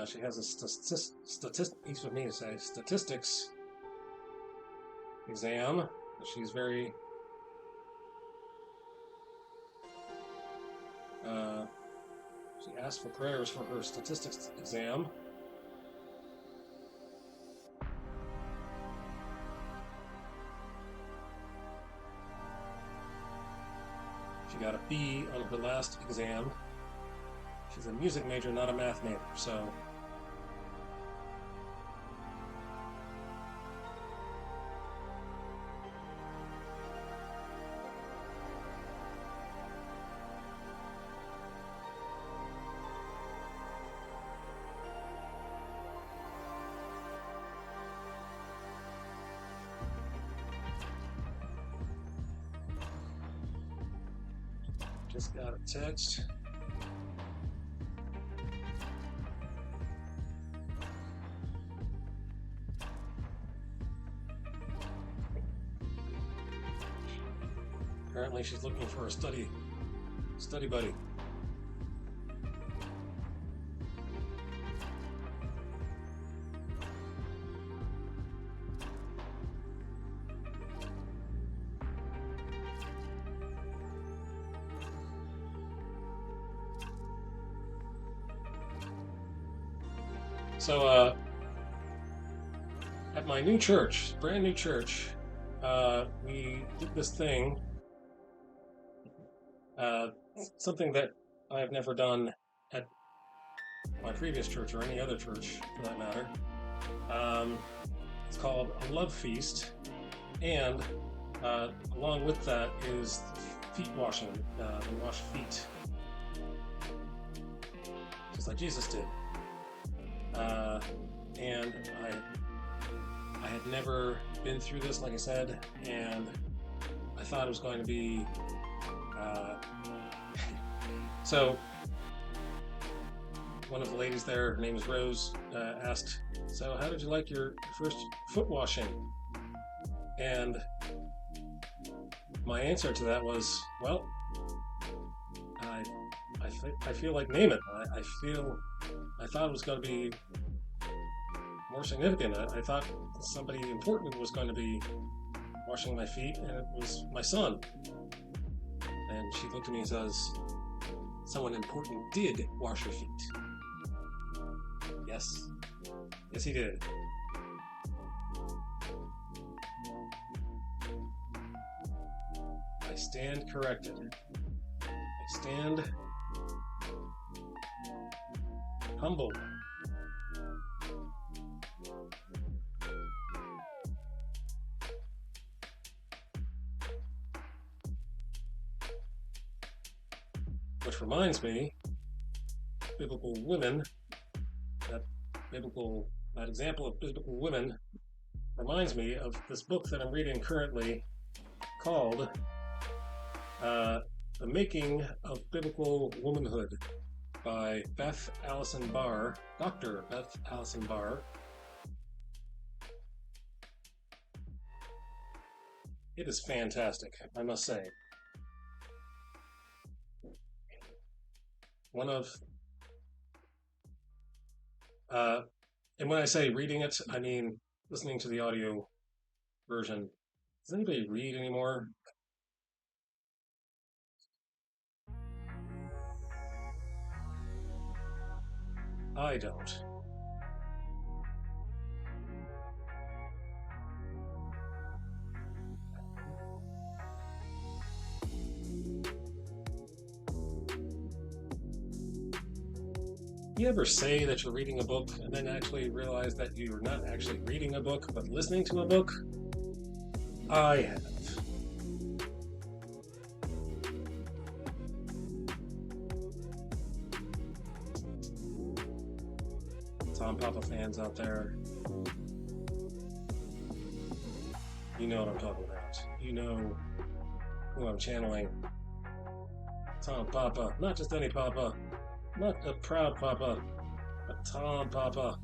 She has a statistics exam. She's very she asked for prayers for her statistics exam. She got a B on her last exam. She's a music major, not a math major, so just got a text. Apparently she's looking for a study buddy. So, at my new church, brand new church, we did this thing, something that I've never done at my previous church or any other church for that matter. It's called a love feast, and along with that is feet washing. We wash feet, just like Jesus did. And I had never been through this, like I said, and I thought it was going to be so one of the ladies there, her name is Rose, asked, "So how did you like your first foot washing?" And my answer to that was, well, I feel like name it. I thought it was going to be more significant. I thought somebody important was going to be washing my feet, and it was my son. And she looked at me and says, "Someone important did wash your feet." Yes, he did. I stand corrected. I stand humbled. Which reminds me, biblical women, that example of biblical women reminds me of this book that I'm reading currently called The Making of Biblical Womanhood by Beth Allison Barr, Dr. Beth Allison Barr. It is fantastic, I must say. One of, and when I say reading it, I mean listening to the audio version. Does anybody read anymore? I don't. You ever say that you're reading a book and then actually realize that you're not actually reading a book, but listening to a book? I have. Tom Papa fans out there, you know what I'm talking about. You know who I'm channeling. Tom Papa, not just any Papa, not a proud Papa, but Tom Papa.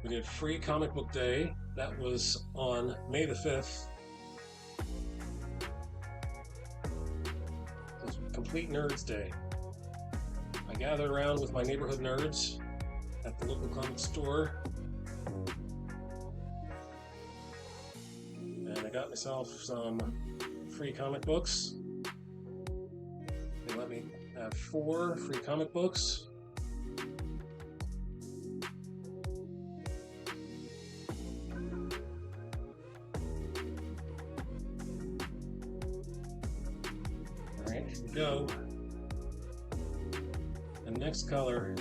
We did Free Comic Book Day. That was on May the 5th. It was Complete Nerds Day. I gathered around with my neighborhood nerds at the local comic store. And I got myself some free comic books. They let me have 4 free comic books. Alright, here we go. The next color.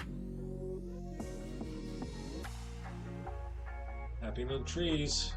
Happy Little Trees.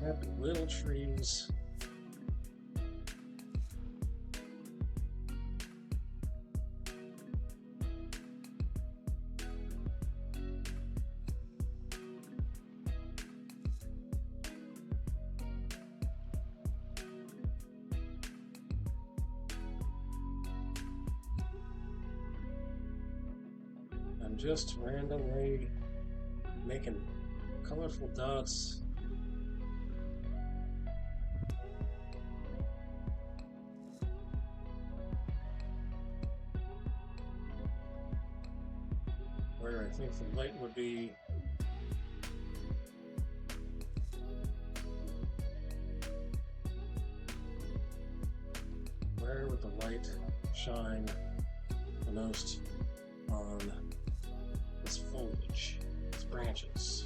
Happy Little Trees. I'm just randomly making colorful dots. Where I think the light would be. Where would the light shine the most on this foliage, these branches?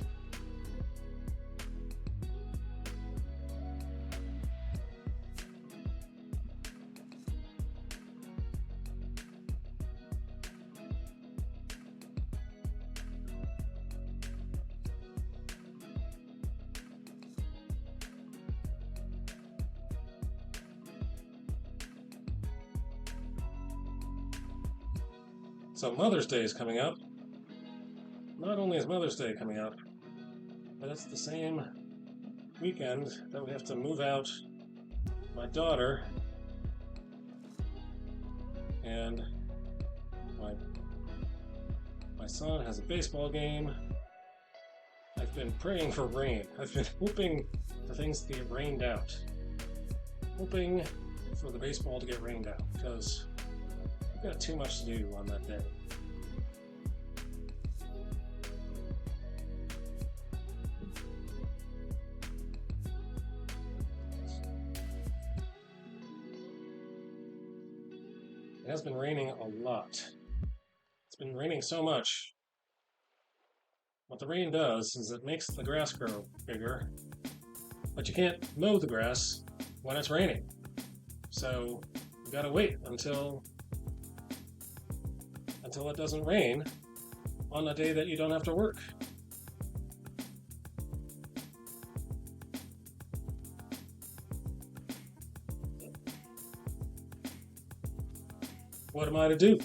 So Mother's Day is coming up. Not only is Mother's Day coming up, but it's the same weekend that we have to move out my daughter and my son has a baseball game. I've been praying for rain. I've been hoping for things to get rained out. Hoping for the baseball to get rained out because I've got too much to do on that day. It has been raining a lot. It's been raining so much. What the rain does is it makes the grass grow bigger, but you can't mow the grass when it's raining. So you gotta wait until it doesn't rain on a day that you don't have to work. What am I to do?